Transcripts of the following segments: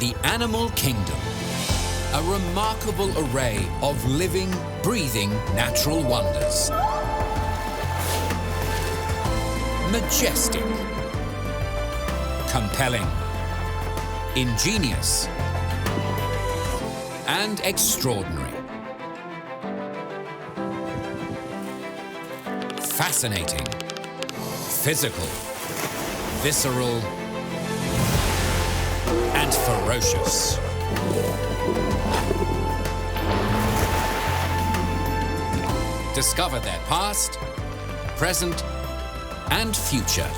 The animal kingdom. A remarkable array of living, breathing natural wonders. Majestic. Compelling. Ingenious. And extraordinary. Fascinating. Physical. Visceral. And ferocious. Discover their past, present, and future.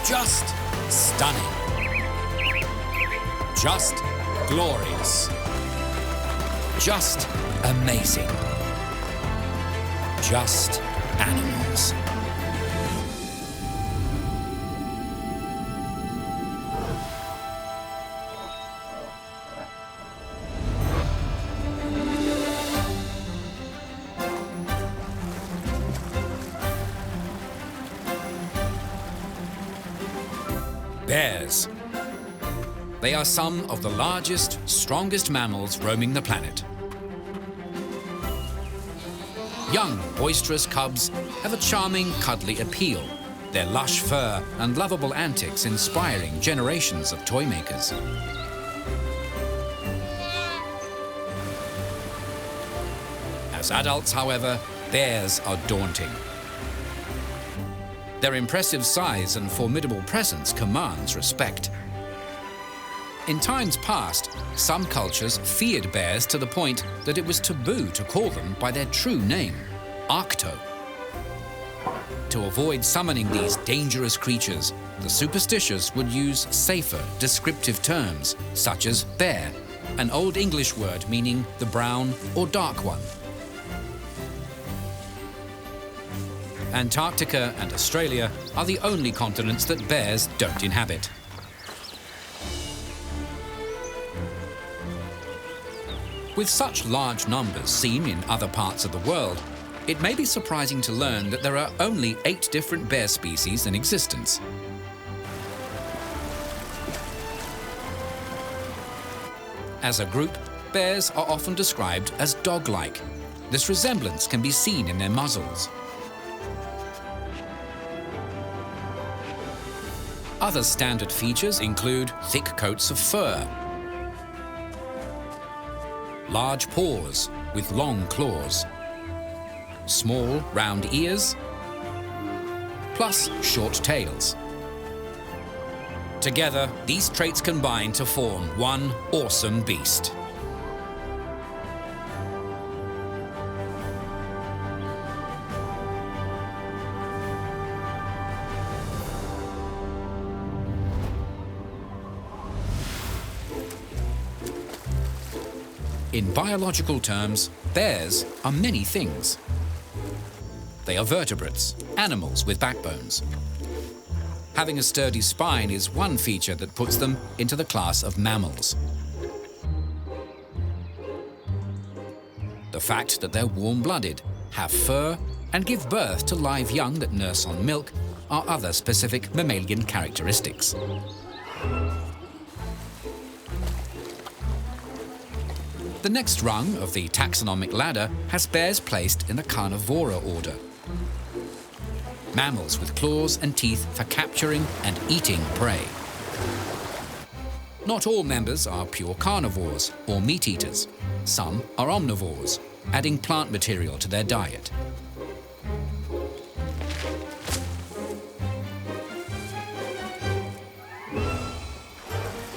Just stunning. Just glorious. Just amazing. Just animals. Bears. They are some of the largest, strongest mammals roaming the planet. Young, boisterous cubs have a charming, cuddly appeal, their lush fur and lovable antics inspiring generations of toy makers. As adults, however, bears are daunting. Their impressive size and formidable presence commands respect. In times past, some cultures feared bears to the point that it was taboo to call them by their true name, Arcto. To avoid summoning these dangerous creatures, the superstitious would use safer, descriptive terms, such as bear, an Old English word meaning the brown or dark one. Antarctica and Australia are the only continents that bears don't inhabit. With such large numbers seen in other parts of the world, it may be surprising to learn that there are only 8 different bear species in existence. As a group, bears are often described as dog-like. This resemblance can be seen in their muzzles. Other standard features include thick coats of fur, large paws with long claws, small round ears, plus short tails. Together, these traits combine to form one awesome beast. In biological terms, bears are many things. They are vertebrates, animals with backbones. Having a sturdy spine is one feature that puts them into the class of mammals. The fact that they're warm-blooded, have fur, and give birth to live young that nurse on milk are other specific mammalian characteristics. The next rung of the taxonomic ladder has bears placed in the Carnivora order. Mammals with claws and teeth for capturing and eating prey. Not all members are pure carnivores or meat eaters. Some are omnivores, adding plant material to their diet.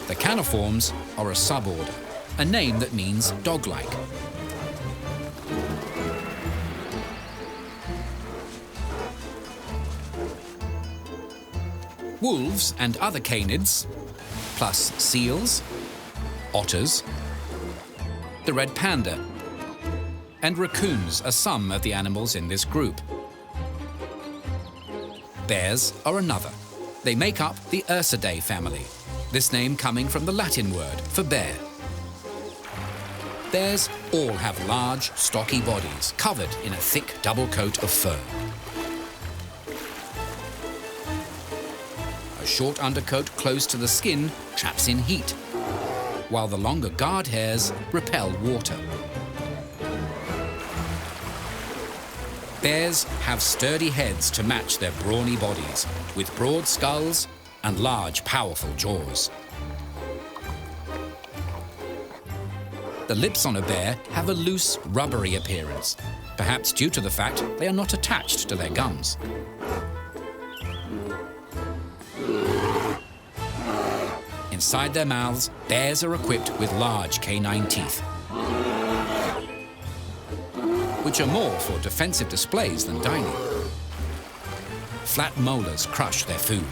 The Caniforms are a suborder, a name that means dog-like. Wolves and other canids, plus seals, otters, the red panda, and raccoons are some of the animals in this group. Bears are another. They make up the Ursidae family, this name coming from the Latin word for bear. Bears all have large, stocky bodies covered in a thick double coat of fur. short undercoat close to the skin traps in heat, while the longer guard hairs repel water. Bears have sturdy heads to match their brawny bodies, with broad skulls and large, powerful jaws. The lips on a bear have a loose, rubbery appearance, perhaps due to the fact they are not attached to their gums. Inside their mouths, bears are equipped with large canine teeth, which are more for defensive displays than dining. Flat molars crush their food.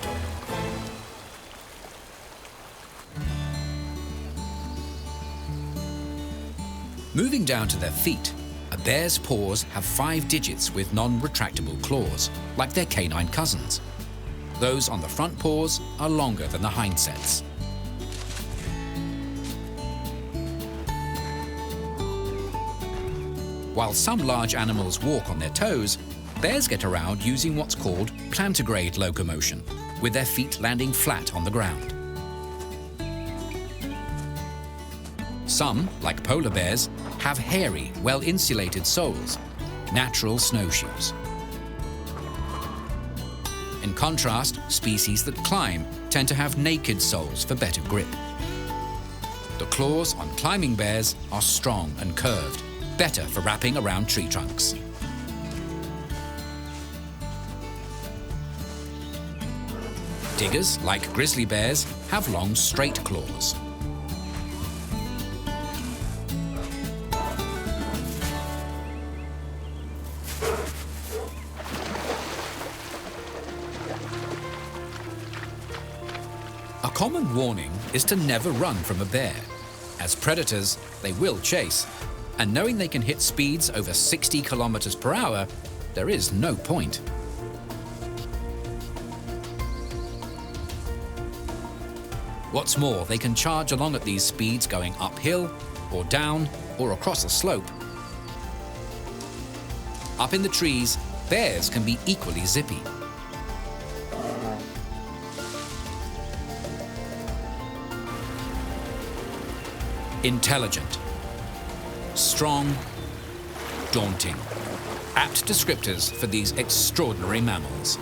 Moving down to their feet, a bear's paws have 5 digits with non-retractable claws, like their canine cousins. Those on the front paws are longer than the hind sets. While some large animals walk on their toes, bears get around using what's called plantigrade locomotion, with their feet landing flat on the ground. Some, like polar bears, have hairy, well-insulated soles, natural snowshoes. In contrast, species that climb tend to have naked soles for better grip. The claws on climbing bears are strong and curved, better for wrapping around tree trunks. Diggers, like grizzly bears, have long, straight claws. A common warning is to never run from a bear. As predators, they will chase, and knowing they can hit speeds over 60 kilometers per hour, there is no point. What's more, they can charge along at these speeds going uphill, or down, or across a slope. Up in the trees, bears can be equally zippy. Intelligent, strong, daunting. Apt descriptors for these extraordinary mammals.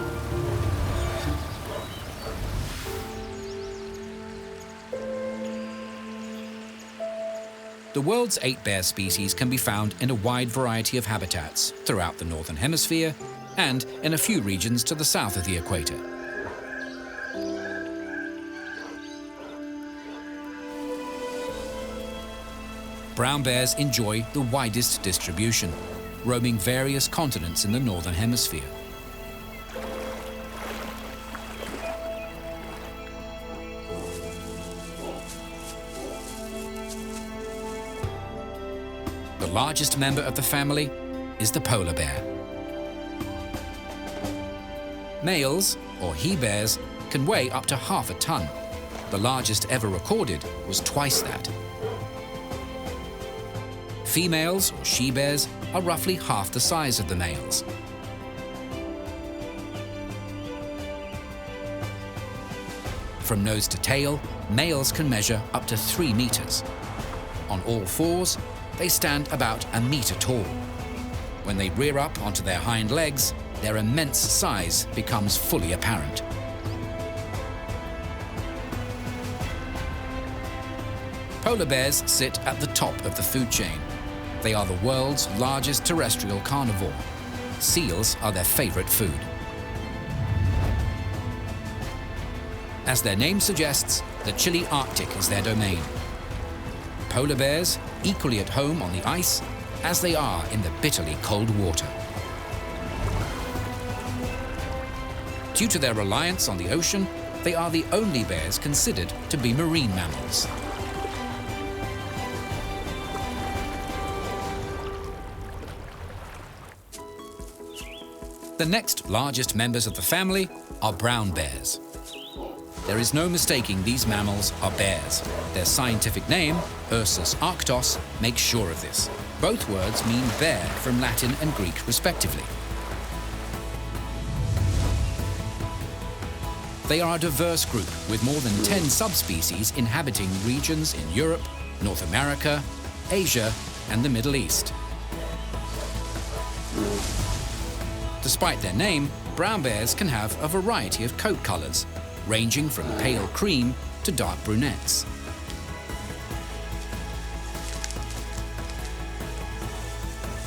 The world's 8 bear species can be found in a wide variety of habitats throughout the Northern Hemisphere and in a few regions to the south of the equator. Brown bears enjoy the widest distribution, roaming various continents in the Northern Hemisphere. The largest member of the family is the polar bear. Males, or he-bears, can weigh up to half a ton. The largest ever recorded was twice that. Females, or she-bears, are roughly half the size of the males. From nose to tail, males can measure up to 3 meters. On all fours, they stand about a meter tall. When they rear up onto their hind legs, their immense size becomes fully apparent. Polar bears sit at the top of the food chain. They are the world's largest terrestrial carnivore. Seals are their favorite food. As their name suggests, the chilly Arctic is their domain. Polar bears equally at home on the ice as they are in the bitterly cold water. Due to their reliance on the ocean, they are the only bears considered to be marine mammals. The next largest members of the family are brown bears. There is no mistaking these mammals are bears. Their scientific name, Ursus arctos, makes sure of this. Both words mean bear from Latin and Greek respectively. They are a diverse group with more than 10 subspecies inhabiting regions in Europe, North America, Asia, and the Middle East. Despite their name, brown bears can have a variety of coat colors, ranging from pale cream to dark brunettes.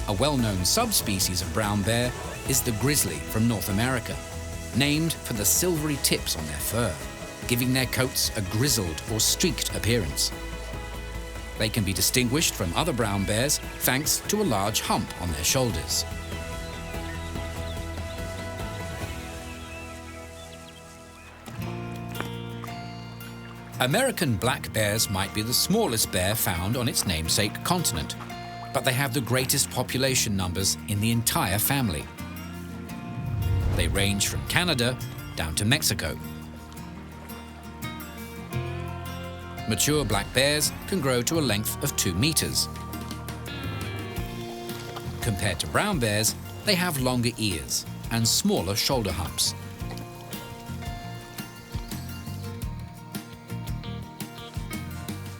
A well-known subspecies of brown bear is the grizzly from North America, named for the silvery tips on their fur, giving their coats a grizzled or streaked appearance. They can be distinguished from other brown bears thanks to a large hump on their shoulders. American black bears might be the smallest bear found on its namesake continent, but they have the greatest population numbers in the entire family. They range from Canada down to Mexico. Mature black bears can grow to a length of 2 meters. Compared to brown bears, they have longer ears and smaller shoulder humps.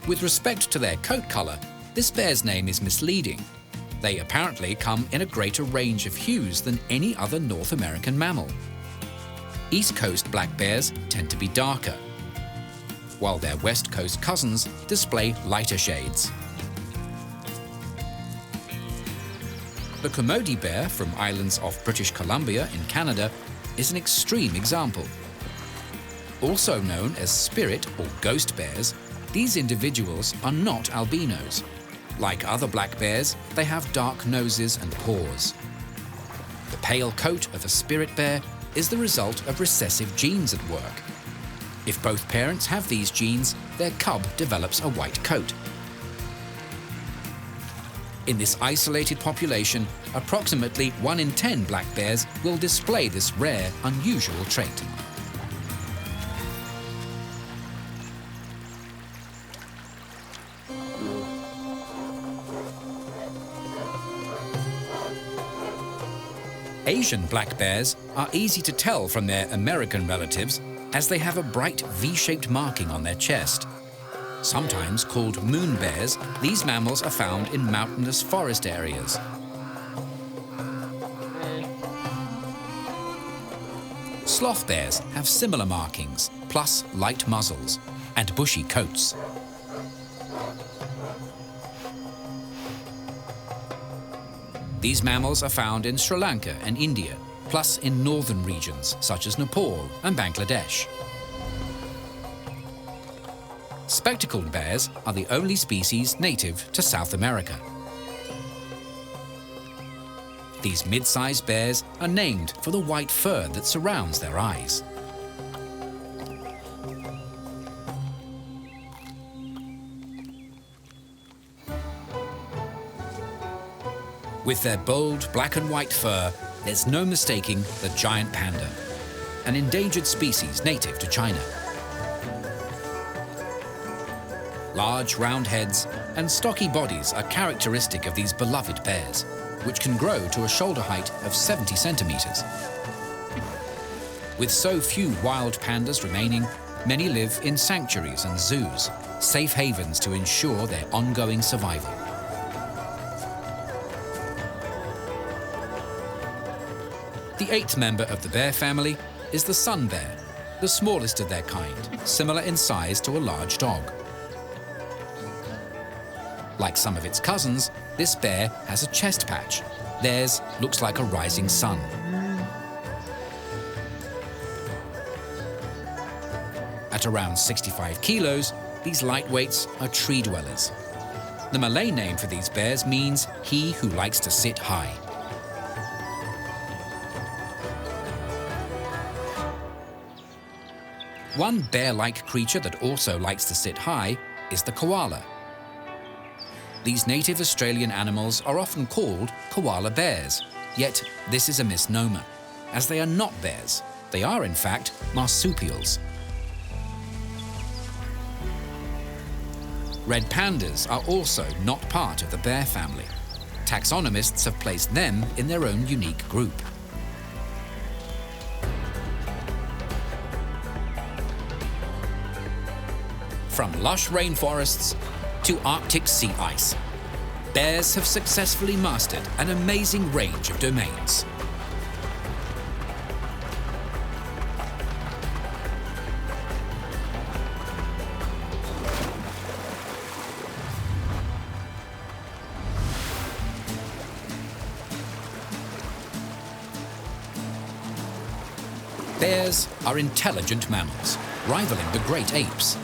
With respect to their coat color, this bear's name is misleading. They apparently come in a greater range of hues than any other North American mammal. East Coast black bears tend to be darker, while their West Coast cousins display lighter shades. The Kermode bear from islands off British Columbia in Canada is an extreme example. Also known as spirit or ghost bears, these individuals are not albinos. Like other black bears, they have dark noses and paws. The pale coat of a spirit bear is the result of recessive genes at work. If both parents have these genes, their cub develops a white coat. In this isolated population, approximately 1 in 10 black bears will display this rare, unusual trait. Asian black bears are easy to tell from their American relatives as they have a bright V-shaped marking on their chest. Sometimes called moon bears, these mammals are found in mountainous forest areas. Sloth bears have similar markings, plus light muzzles and bushy coats. These mammals are found in Sri Lanka and India, plus in northern regions such as Nepal and Bangladesh. Spectacled bears are the only species native to South America. These mid-sized bears are named for the white fur that surrounds their eyes. With their bold black and white fur, there's no mistaking the giant panda, an endangered species native to China. Large round heads and stocky bodies are characteristic of these beloved bears, which can grow to a shoulder height of 70 centimeters. With so few wild pandas remaining, many live in sanctuaries and zoos, safe havens to ensure their ongoing survival. The 8th member of the bear family is the sun bear, the smallest of their kind, similar in size to a large dog. Like some of its cousins, this bear has a chest patch. Theirs looks like a rising sun. At around 65 kilos, these lightweights are tree dwellers. The Malay name for these bears means he who likes to sit high. One bear-like creature that also likes to sit high is the koala. These native Australian animals are often called koala bears, yet this is a misnomer, as they are not bears. They are, in fact, marsupials. Red pandas are also not part of the bear family. Taxonomists have placed them in their own unique group. From lush rainforests to Arctic sea ice, bears have successfully mastered an amazing range of domains. Bears are intelligent mammals, rivaling the great apes.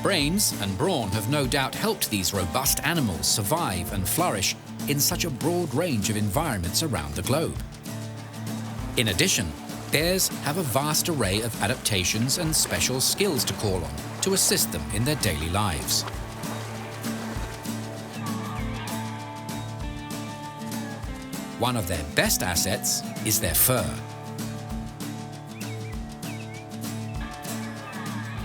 Brains and brawn have no doubt helped these robust animals survive and flourish in such a broad range of environments around the globe. In addition, bears have a vast array of adaptations and special skills to call on to assist them in their daily lives. One of their best assets is their fur.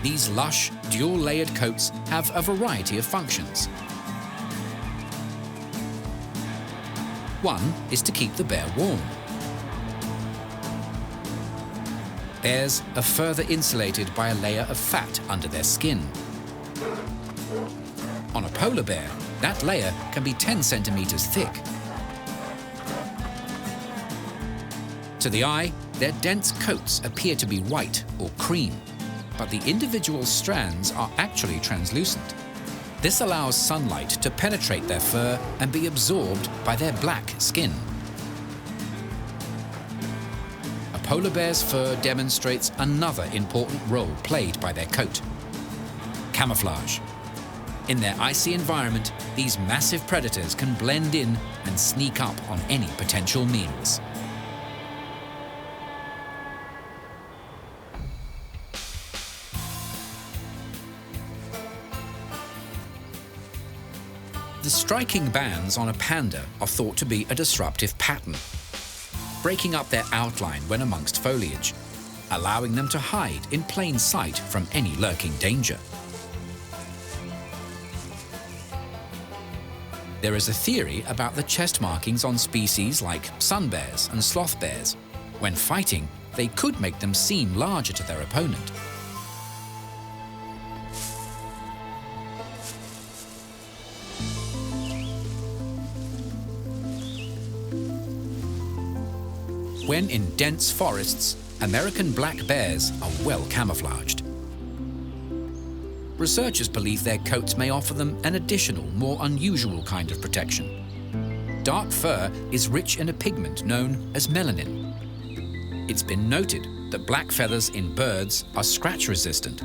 These lush, dual-layered coats have a variety of functions. One is to keep the bear warm. Bears are further insulated by a layer of fat under their skin. On a polar bear, that layer can be 10 centimeters thick. To the eye, their dense coats appear to be white or cream, but the individual strands are actually translucent. This allows sunlight to penetrate their fur and be absorbed by their black skin. A polar bear's fur demonstrates another important role played by their coat: camouflage. In their icy environment, these massive predators can blend in and sneak up on any potential meals. The striking bands on a panda are thought to be a disruptive pattern, breaking up their outline when amongst foliage, allowing them to hide in plain sight from any lurking danger. There is a theory about the chest markings on species like sun bears and sloth bears. When fighting, they could make them seem larger to their opponent. When in dense forests, American black bears are well camouflaged. Researchers believe their coats may offer them an additional, more unusual kind of protection. Dark fur is rich in a pigment known as melanin. It's been noted that black feathers in birds are scratch-resistant.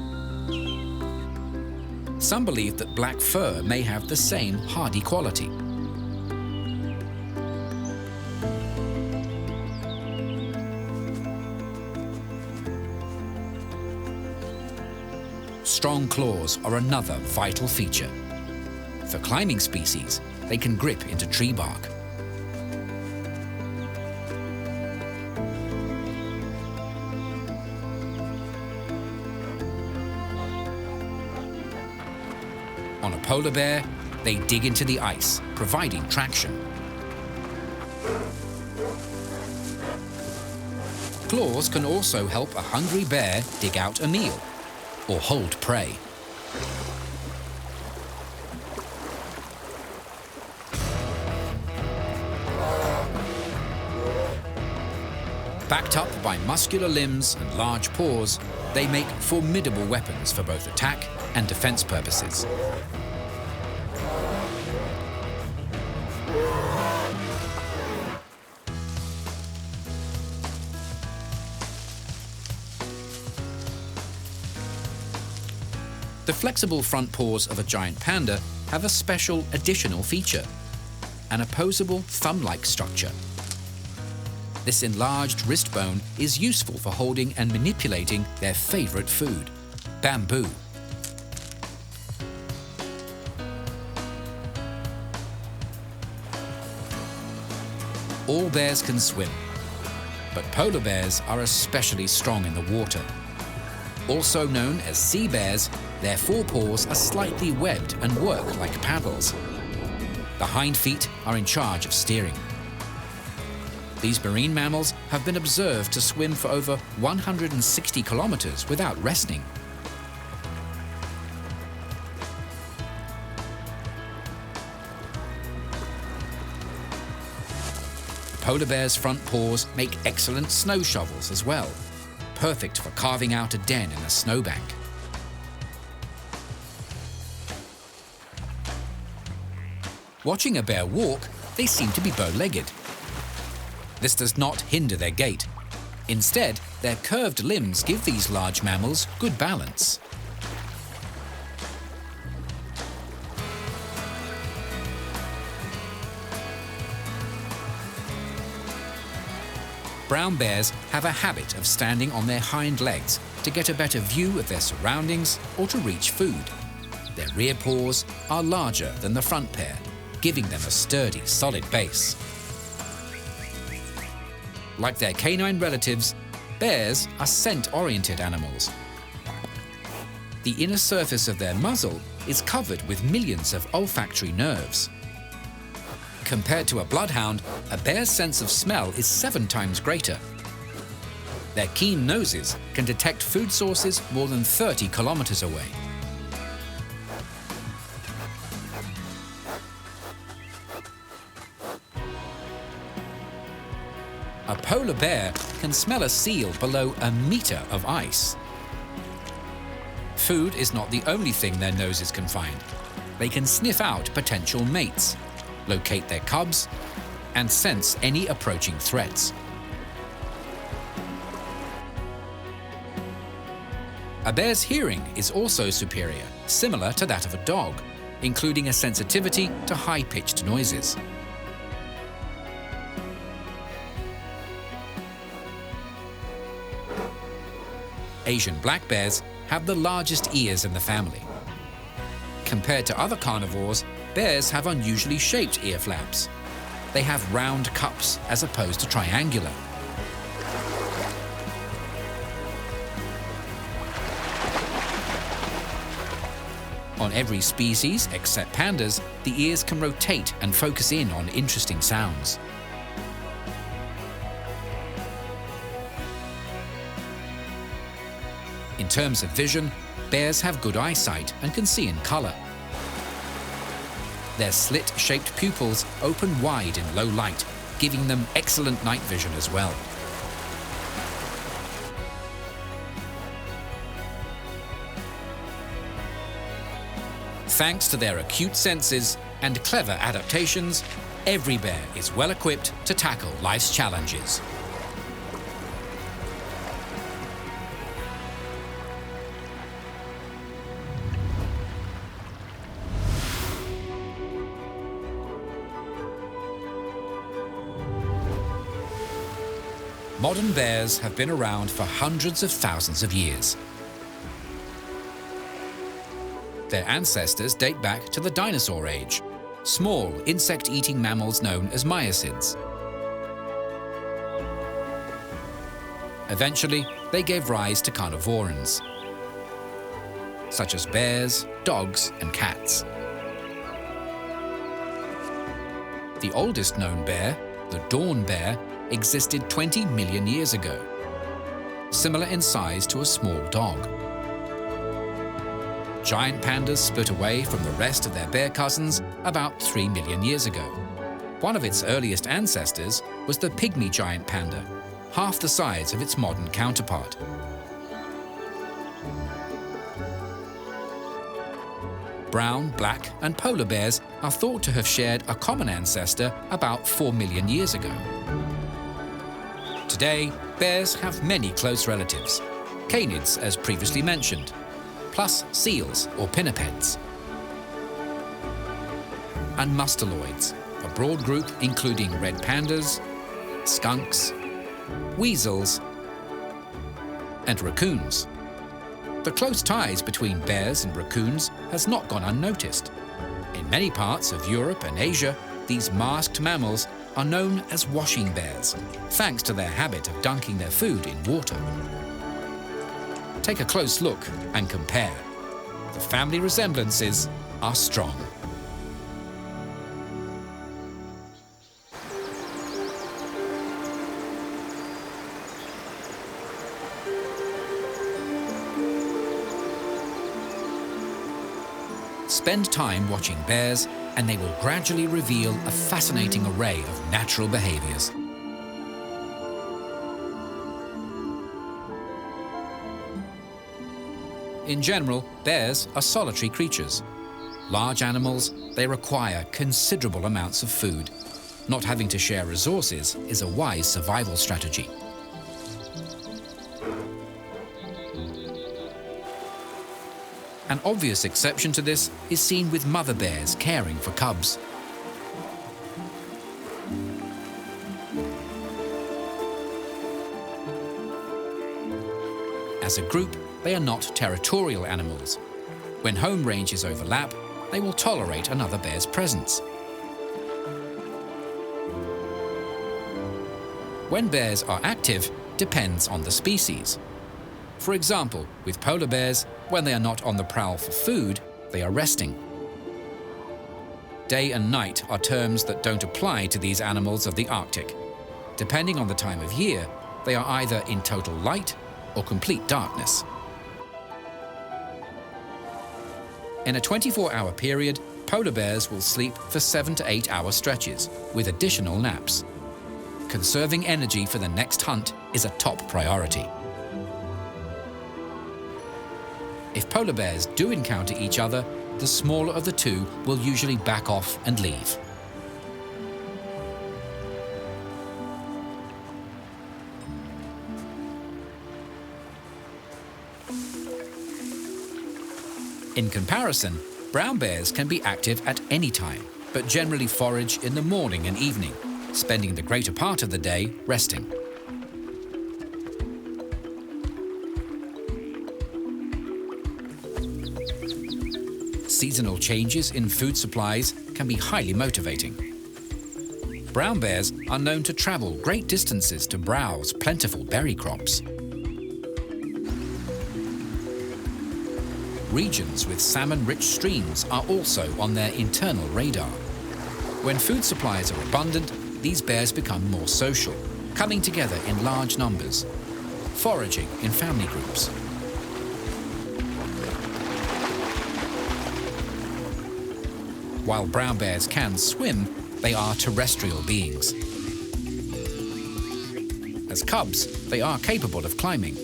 Some believe that black fur may have the same hardy quality. Strong claws are another vital feature. For climbing species, they can grip into tree bark. On a polar bear, they dig into the ice, providing traction. Claws can also help a hungry bear dig out a meal or hold prey. Backed up by muscular limbs and large paws, they make formidable weapons for both attack and defense purposes. The flexible front paws of a giant panda have a special additional feature: an opposable thumb-like structure. This enlarged wrist bone is useful for holding and manipulating their favorite food, bamboo. All bears can swim, but polar bears are especially strong in the water. Also known as sea bears, their forepaws are slightly webbed and work like paddles. The hind feet are in charge of steering. These marine mammals have been observed to swim for over 160 kilometers without resting. Polar bears' front paws make excellent snow shovels as well, perfect for carving out a den in a snowbank. Watching a bear walk, they seem to be bow-legged. This does not hinder their gait. Instead, their curved limbs give these large mammals good balance. Brown bears have a habit of standing on their hind legs to get a better view of their surroundings or to reach food. Their rear paws are larger than the front pair, giving them a sturdy, solid base. Like their canine relatives, bears are scent-oriented animals. The inner surface of their muzzle is covered with millions of olfactory nerves. Compared to a bloodhound, a bear's sense of smell is 7 times greater. Their keen noses can detect food sources more than 30 kilometers away. A polar bear can smell a seal below a meter of ice. Food is not the only thing their noses can find. They can sniff out potential mates, locate their cubs, and sense any approaching threats. A bear's hearing is also superior, similar to that of a dog, including a sensitivity to high-pitched noises. Asian black bears have the largest ears in the family. Compared to other carnivores, bears have unusually shaped ear flaps. They have round cups as opposed to triangular. On every species, except pandas, the ears can rotate and focus in on interesting sounds. In terms of vision, bears have good eyesight and can see in color. Their slit-shaped pupils open wide in low light, giving them excellent night vision as well. Thanks to their acute senses and clever adaptations, every bear is well equipped to tackle life's challenges. Modern bears have been around for hundreds of thousands of years. Their ancestors date back to the dinosaur age, small insect-eating mammals known as miacids. Eventually, they gave rise to carnivorans, such as bears, dogs, and cats. The oldest known bear, the dawn bear, existed 20 million years ago, similar in size to a small dog. Giant pandas split away from the rest of their bear cousins about 3 million years ago. One of its earliest ancestors was the pygmy giant panda, half the size of its modern counterpart. Brown, black, and polar bears are thought to have shared a common ancestor about 4 million years ago. Today, bears have many close relatives, canids as previously mentioned, plus seals or pinnipeds, and mustaloids, a broad group including red pandas, skunks, weasels, and raccoons. The close ties between bears and raccoons has not gone unnoticed. In many parts of Europe and Asia, these masked mammals are known as washing bears, thanks to their habit of dunking their food in water. Take a close look and compare. The family resemblances are strong. Spend time watching bears and they will gradually reveal a fascinating array of natural behaviors. In general, bears are solitary creatures. Large animals, they require considerable amounts of food. Not having to share resources is a wise survival strategy. An obvious exception to this is seen with mother bears caring for cubs. As a group, they are not territorial animals. When home ranges overlap, they will tolerate another bear's presence. When bears are active depends on the species. For example, with polar bears, when they are not on the prowl for food, they are resting. Day and night are terms that don't apply to these animals of the Arctic. Depending on the time of year, they are either in total light or complete darkness. In a 24-hour period, polar bears will sleep for 7 to 8 hour stretches, with additional naps. Conserving energy for the next hunt is a top priority. If polar bears do encounter each other, the smaller of the two will usually back off and leave. In comparison, brown bears can be active at any time, but generally forage in the morning and evening, spending the greater part of the day resting. Seasonal changes in food supplies can be highly motivating. Brown bears are known to travel great distances to browse plentiful berry crops. Regions with salmon-rich streams are also on their internal radar. When food supplies are abundant, these bears become more social, coming together in large numbers, foraging in family groups. While brown bears can swim, they are terrestrial beings. As cubs, they are capable of climbing.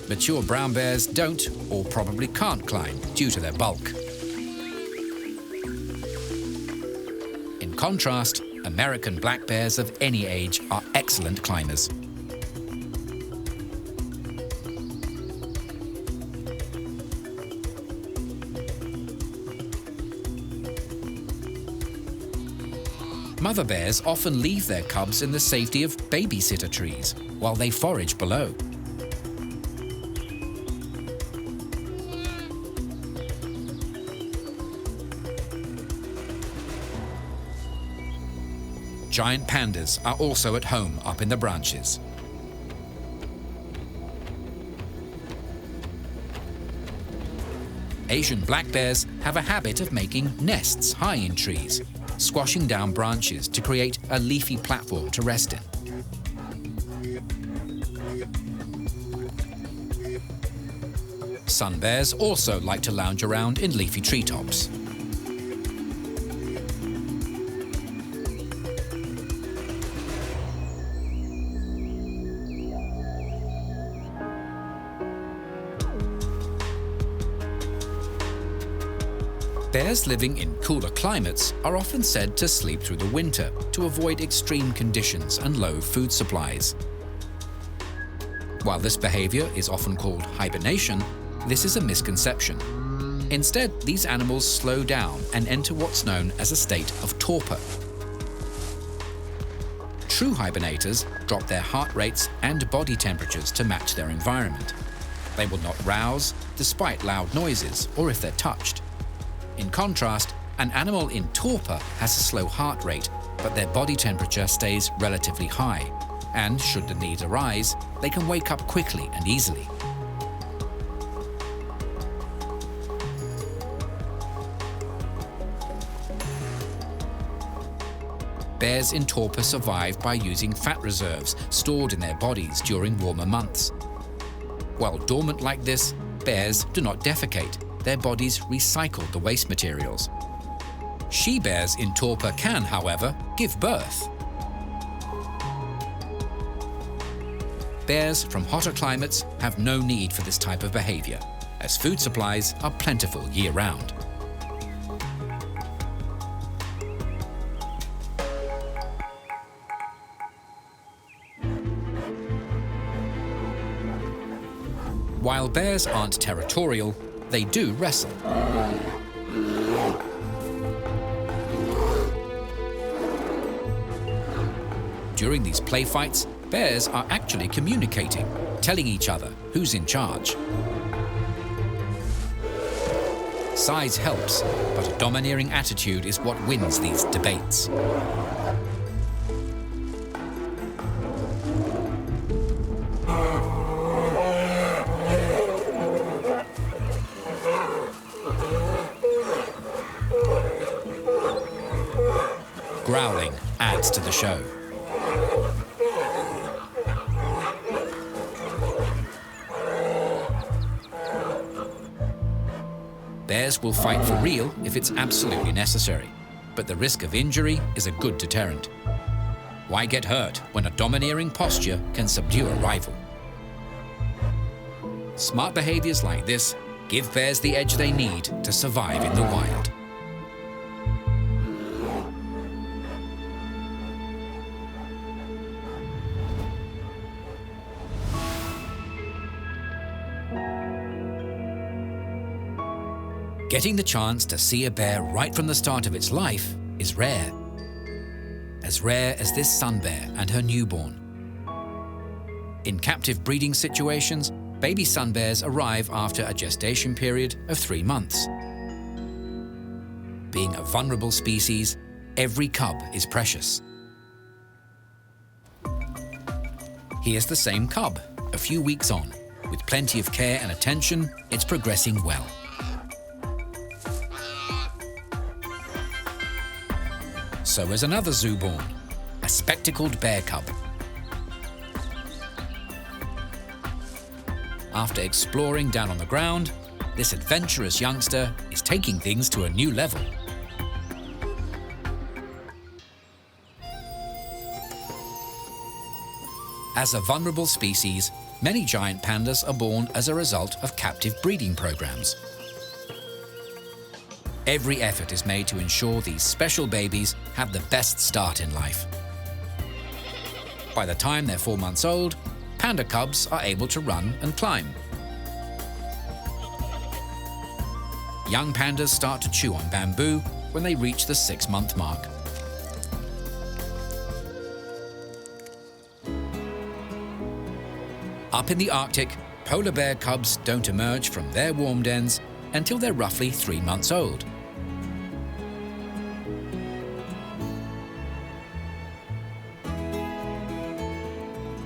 Mature brown bears don't or probably can't climb due to their bulk. In contrast, American black bears of any age are excellent climbers. Mother bears often leave their cubs in the safety of babysitter trees while they forage below. Giant pandas are also at home up in the branches. Asian black bears have a habit of making nests high in trees, squashing down branches to create a leafy platform to rest in. Sun bears also like to lounge around in leafy treetops. Bears living in cooler climates are often said to sleep through the winter to avoid extreme conditions and low food supplies. While this behavior is often called hibernation, this is a misconception. Instead, these animals slow down and enter what's known as a state of torpor. True hibernators drop their heart rates and body temperatures to match their environment. They will not rouse, despite loud noises or if they're touched. In contrast, an animal in torpor has a slow heart rate, but their body temperature stays relatively high, and should the need arise, they can wake up quickly and easily. Bears in torpor survive by using fat reserves stored in their bodies during warmer months. While dormant like this, bears do not defecate, their bodies recycled the waste materials. She-bears in torpor can, however, give birth. Bears from hotter climates have no need for this type of behavior, as food supplies are plentiful year-round. While bears aren't territorial, they do wrestle. During these play fights, bears are actually communicating, telling each other who's in charge. Size helps, but a domineering attitude is what wins these debates. Growling adds to the show. Bears will fight for real if it's absolutely necessary, but the risk of injury is a good deterrent. Why get hurt when a domineering posture can subdue a rival? Smart behaviors like this give bears the edge they need to survive in the wild. Getting the chance to see a bear right from the start of its life is rare. As rare as this sun bear and her newborn. In captive breeding situations, baby sun bears arrive after a gestation period of 3 months. Being a vulnerable species, every cub is precious. Here's the same cub, a few weeks on. With plenty of care and attention, it's progressing well. So is another zooborn, a spectacled bear cub. After exploring down on the ground, this adventurous youngster is taking things to a new level. As a vulnerable species, many giant pandas are born as a result of captive breeding programs. Every effort is made to ensure these special babies have the best start in life. By the time they're 4 months old, panda cubs are able to run and climb. Young pandas start to chew on bamboo when they reach the 6-month mark. Up in the Arctic, polar bear cubs don't emerge from their warm dens until they're roughly 3 months old.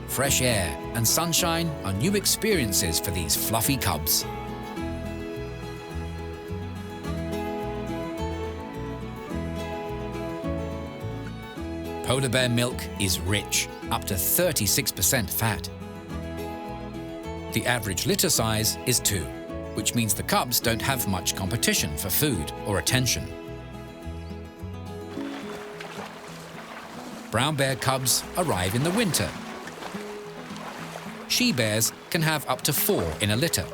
Fresh air and sunshine are new experiences for these fluffy cubs. Polar bear milk is rich, up to 36% fat. The average litter size is 2, which means the cubs don't have much competition for food or attention. Brown bear cubs arrive in the winter. She-bears can have up to 4 in a litter.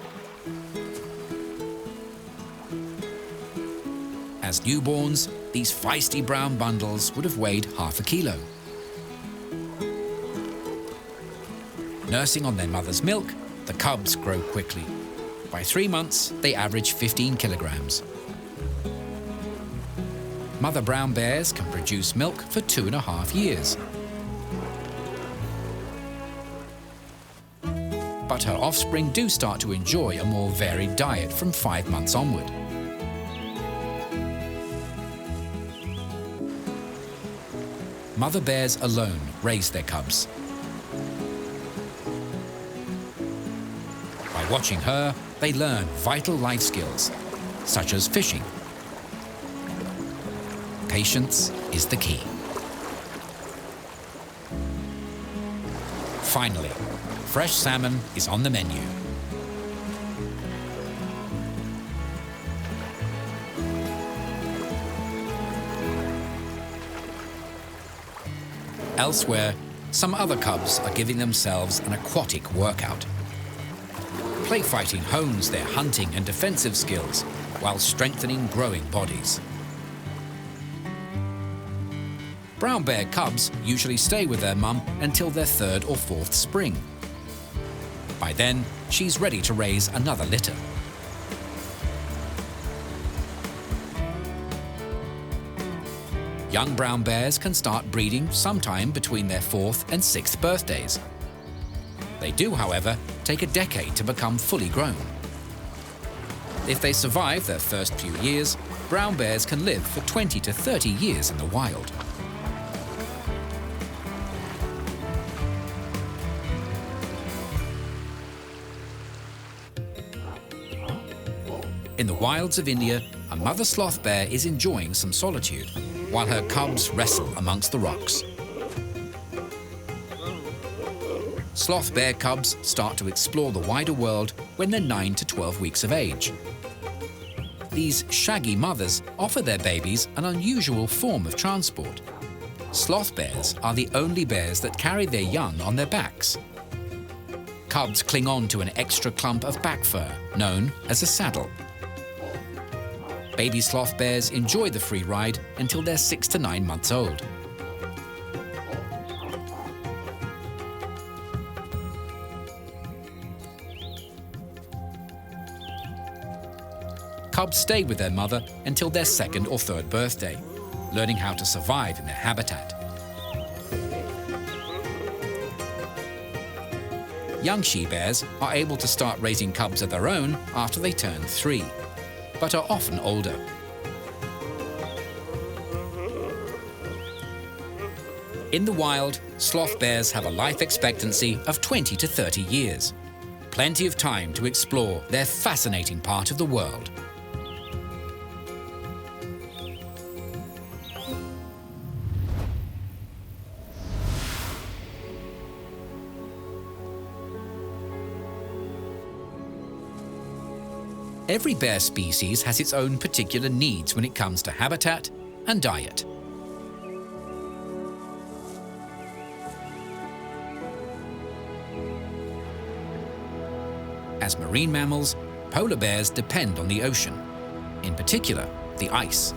As newborns, these feisty brown bundles would have weighed half a kilo. Nursing on their mother's milk, the cubs grow quickly. By 3 months, they average 15 kilograms. Mother brown bears can produce milk for 2.5 years. But her offspring do start to enjoy a more varied diet from 5 months onward. Mother bears alone raise their cubs. By watching her, they learn vital life skills, such as fishing. Patience is the key. Finally, fresh salmon is on the menu. Elsewhere, some other cubs are giving themselves an aquatic workout. Play fighting hones their hunting and defensive skills while strengthening growing bodies. Brown bear cubs usually stay with their mum until their third or fourth spring. By then, she's ready to raise another litter. Young brown bears can start breeding sometime between their 4th and 6th birthdays. They do, however, take a decade to become fully grown. If they survive their first few years, brown bears can live for 20 to 30 years in the wild. In the wilds of India, a mother sloth bear is enjoying some solitude, while her cubs wrestle amongst the rocks. Sloth bear cubs start to explore the wider world when they're 9 to 12 weeks of age. These shaggy mothers offer their babies an unusual form of transport. Sloth bears are the only bears that carry their young on their backs. Cubs cling on to an extra clump of back fur, known as a saddle. Baby sloth bears enjoy the free ride until they're 6 to 9 months old. Cubs stay with their mother until their 2nd or 3rd birthday, learning how to survive in their habitat. Young she-bears are able to start raising cubs of their own after they turn 3, but are often older. In the wild, sloth bears have a life expectancy of 20 to 30 years. Plenty of time to explore their fascinating part of the world. Every bear species has its own particular needs when it comes to habitat and diet. As marine mammals, polar bears depend on the ocean, in particular, the ice.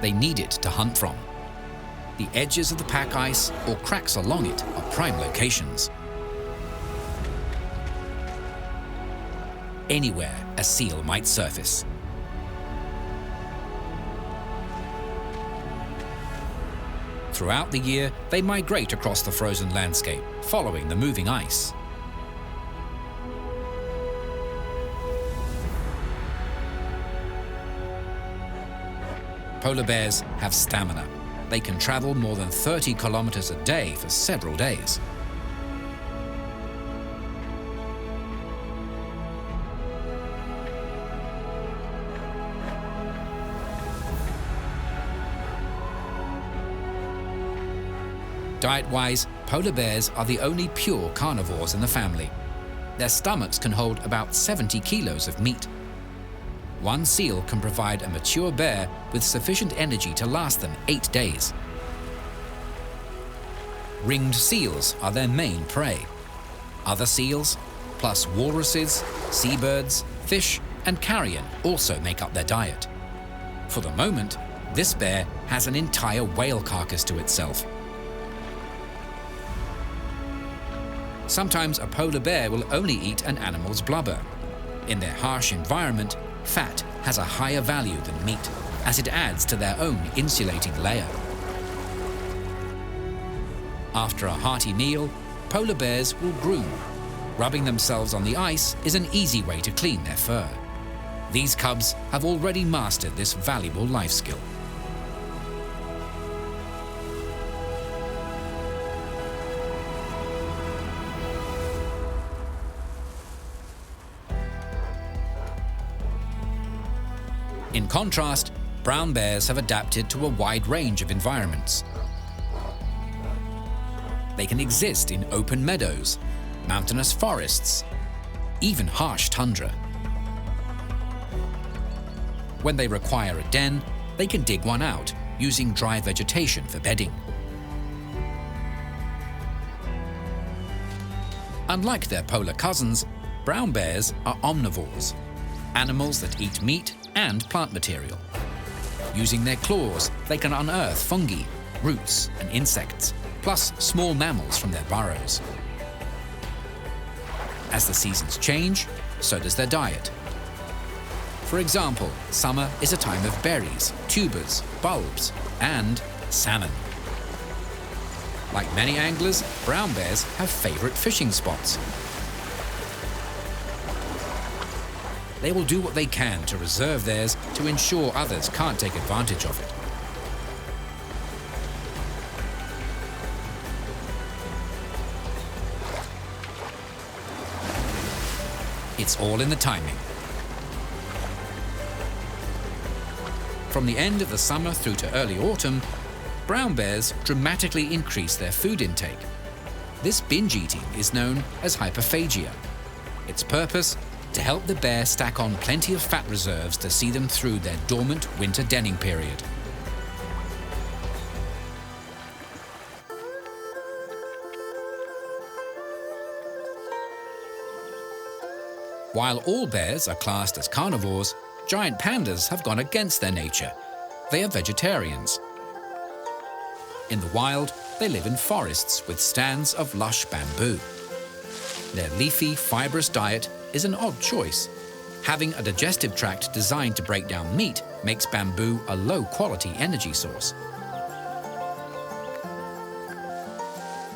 They need it to hunt from. The edges of the pack ice or cracks along it are prime locations. Anywhere a seal might surface. Throughout the year, they migrate across the frozen landscape, following the moving ice. Polar bears have stamina. They can travel more than 30 kilometers a day for several days. Diet-wise, polar bears are the only pure carnivores in the family. Their stomachs can hold about 70 kilos of meat. One seal can provide a mature bear with sufficient energy to last them 8 days. Ringed seals are their main prey. Other seals, plus walruses, seabirds, fish, and carrion also make up their diet. For the moment, this bear has an entire whale carcass to itself. Sometimes a polar bear will only eat an animal's blubber. In their harsh environment, fat has a higher value than meat, as it adds to their own insulating layer. After a hearty meal, polar bears will groom. Rubbing themselves on the ice is an easy way to clean their fur. These cubs have already mastered this valuable life skill. In contrast, brown bears have adapted to a wide range of environments. They can exist in open meadows, mountainous forests, even harsh tundra. When they require a den, they can dig one out, using dry vegetation for bedding. Unlike their polar cousins, brown bears are omnivores, animals that eat meat and plant material. Using their claws, they can unearth fungi, roots and insects, plus small mammals from their burrows. As the seasons change, so does their diet. For example, summer is a time of berries, tubers, bulbs, and salmon. Like many anglers, brown bears have favorite fishing spots. They will do what they can to reserve theirs to ensure others can't take advantage of it. It's all in the timing. From the end of the summer through to early autumn, brown bears dramatically increase their food intake. This binge eating is known as hyperphagia. Its purpose? To help the bear stack on plenty of fat reserves to see them through their dormant winter denning period. While all bears are classed as carnivores, giant pandas have gone against their nature. They are vegetarians. In the wild, they live in forests with stands of lush bamboo. Their leafy, fibrous diet is an odd choice. Having a digestive tract designed to break down meat makes bamboo a low-quality energy source.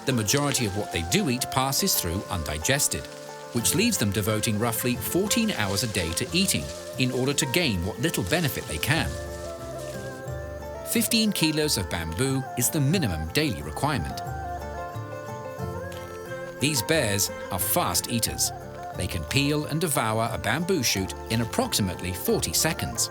The majority of what they do eat passes through undigested, which leaves them devoting roughly 14 hours a day to eating in order to gain what little benefit they can. 15 kilos of bamboo is the minimum daily requirement. These bears are fast eaters. They can peel and devour a bamboo shoot in approximately 40 seconds.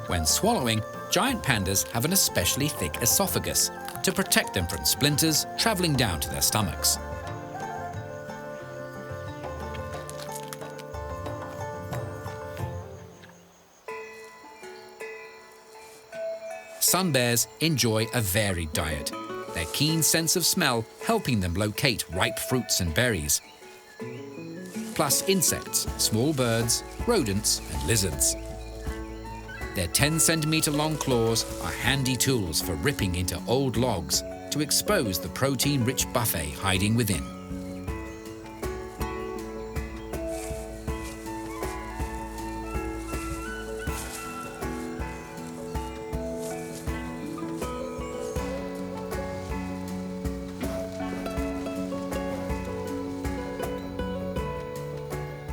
When swallowing, giant pandas have an especially thick esophagus to protect them from splinters traveling down to their stomachs. Sun bears enjoy a varied diet, their keen sense of smell helping them locate ripe fruits and berries, plus insects, small birds, rodents and lizards. Their 10-centimetre-long claws are handy tools for ripping into old logs to expose the protein-rich buffet hiding within.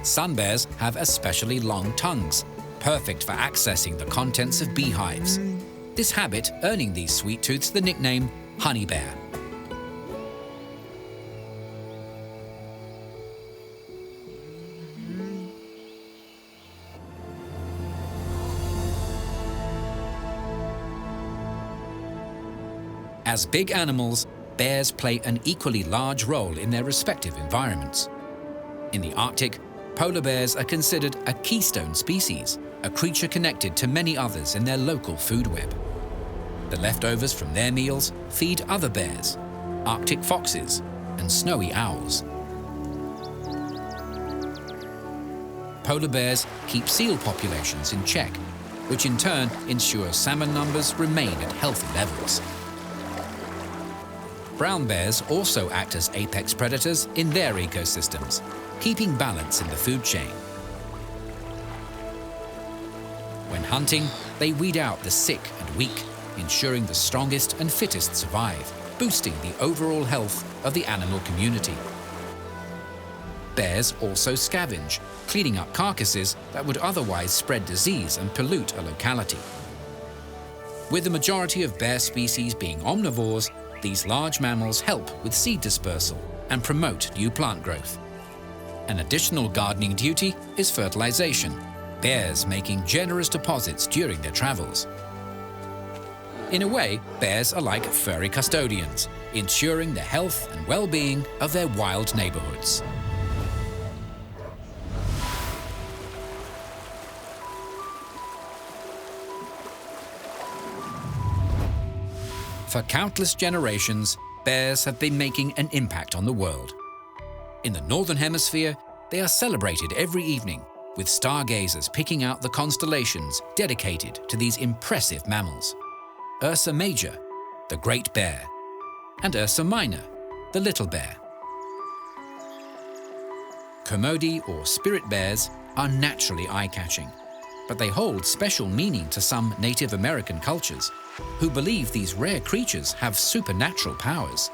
Sun bears have especially long tongues, perfect for accessing the contents of beehives. This habit earning these sweet tooths the nickname honey bear. As big animals, bears play an equally large role in their respective environments. In the Arctic, polar bears are considered a keystone species, a creature connected to many others in their local food web. The leftovers from their meals feed other bears, Arctic foxes, and snowy owls. Polar bears keep seal populations in check, which in turn ensures salmon numbers remain at healthy levels. Brown bears also act as apex predators in their ecosystems, keeping balance in the food chain. When hunting, they weed out the sick and weak, ensuring the strongest and fittest survive, boosting the overall health of the animal community. Bears also scavenge, cleaning up carcasses that would otherwise spread disease and pollute a locality. With the majority of bear species being omnivores, these large mammals help with seed dispersal and promote new plant growth. An additional gardening duty is fertilization, bears making generous deposits during their travels. In a way, bears are like furry custodians, ensuring the health and well-being of their wild neighborhoods. For countless generations, bears have been making an impact on the world. In the Northern Hemisphere, they are celebrated every evening, with stargazers picking out the constellations dedicated to these impressive mammals. Ursa Major, the Great Bear, and Ursa Minor, the Little Bear. Kermode or spirit bears are naturally eye-catching, but they hold special meaning to some Native American cultures who believe these rare creatures have supernatural powers.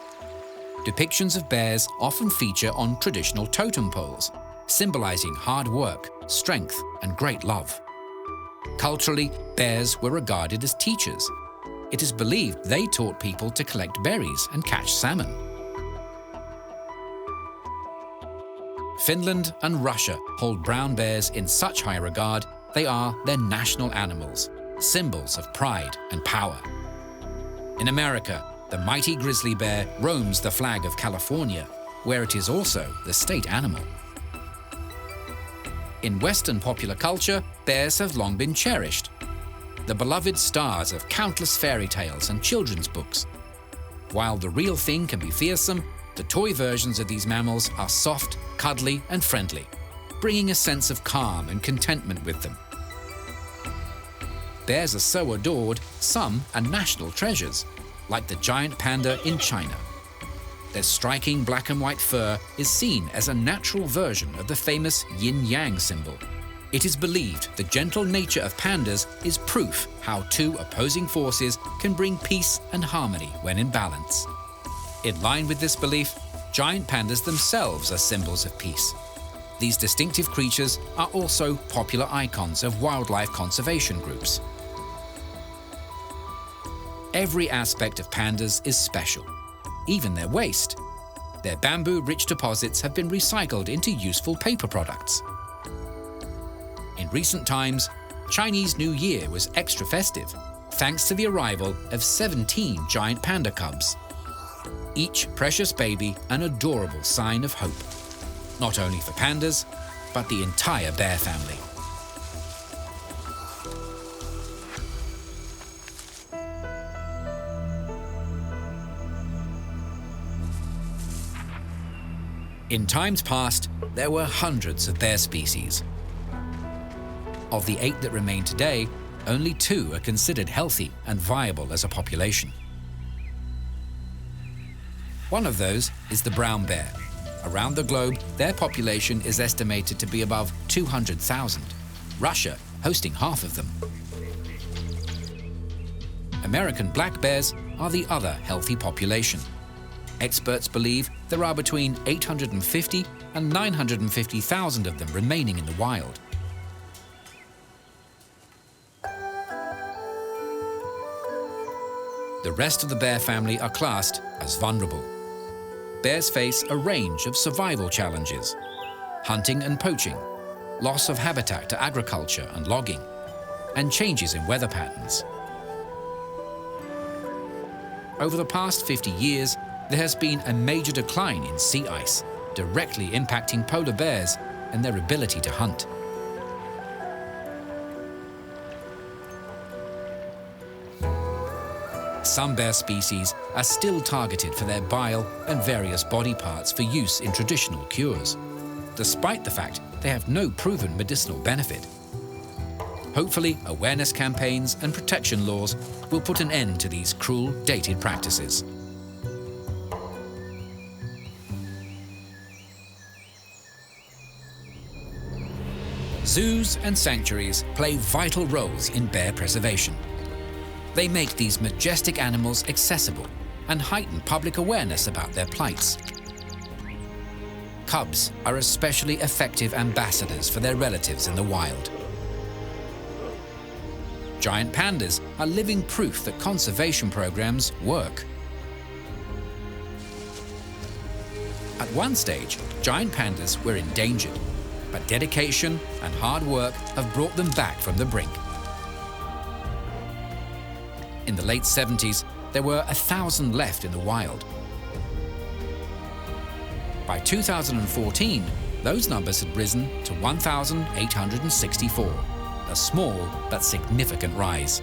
Depictions of bears often feature on traditional totem poles, symbolizing hard work, strength, and great love. Culturally, bears were regarded as teachers. It is believed they taught people to collect berries and catch salmon. Finland and Russia hold brown bears in such high regard they are their national animals, symbols of pride and power. In America, the mighty grizzly bear roams the flag of California, where it is also the state animal. In Western popular culture, bears have long been cherished, the beloved stars of countless fairy tales and children's books. While the real thing can be fearsome, the toy versions of these mammals are soft, cuddly, and friendly, bringing a sense of calm and contentment with them. Bears are so adored, some are national treasures, like the giant panda in China. Their striking black and white fur is seen as a natural version of the famous yin-yang symbol. It is believed the gentle nature of pandas is proof how two opposing forces can bring peace and harmony when in balance. In line with this belief, giant pandas themselves are symbols of peace. These distinctive creatures are also popular icons of wildlife conservation groups. Every aspect of pandas is special, even their waste. Their bamboo-rich deposits have been recycled into useful paper products. In recent times, Chinese New Year was extra festive, thanks to the arrival of 17 giant panda cubs. Each precious baby an adorable sign of hope, not only for pandas, but the entire bear family. In times past, there were hundreds of bear species. Of the 8 that remain today, only 2 are considered healthy and viable as a population. One of those is the brown bear. Around the globe, their population is estimated to be above 200,000, Russia hosting half of them. American black bears are the other healthy population. Experts believe there are between 850 and 950,000 of them remaining in the wild. The rest of the bear family are classed as vulnerable. Bears face a range of survival challenges: hunting and poaching, loss of habitat to agriculture and logging, and changes in weather patterns. Over the past 50 years, there has been a major decline in sea ice, directly impacting polar bears and their ability to hunt. Some bear species are still targeted for their bile and various body parts for use in traditional cures, despite the fact they have no proven medicinal benefit. Hopefully, awareness campaigns and protection laws will put an end to these cruel, dated practices. Zoos and sanctuaries play vital roles in bear preservation. They make these majestic animals accessible and heighten public awareness about their plights. Cubs are especially effective ambassadors for their relatives in the wild. Giant pandas are living proof that conservation programs work. At one stage, giant pandas were endangered, but dedication and hard work have brought them back from the brink. In the late 70s, there were 1,000 left in the wild. By 2014, those numbers had risen to 1,864, a small but significant rise.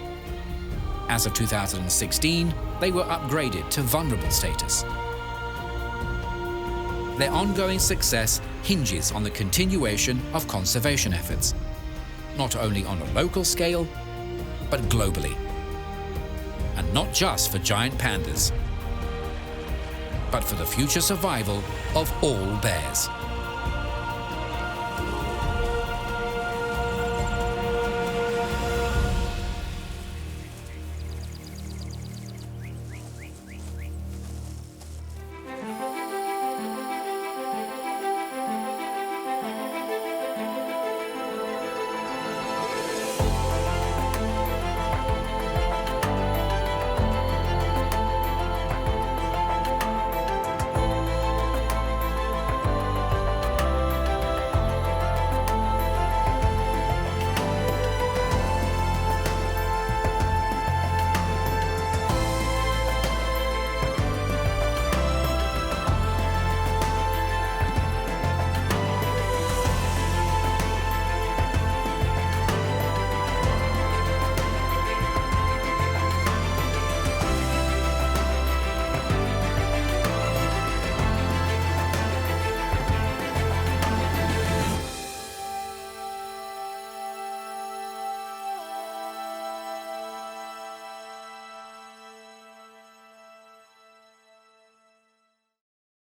As of 2016, they were upgraded to vulnerable status. Their ongoing success hinges on the continuation of conservation efforts, not only on a local scale, but globally. And not just for giant pandas, but for the future survival of all bears.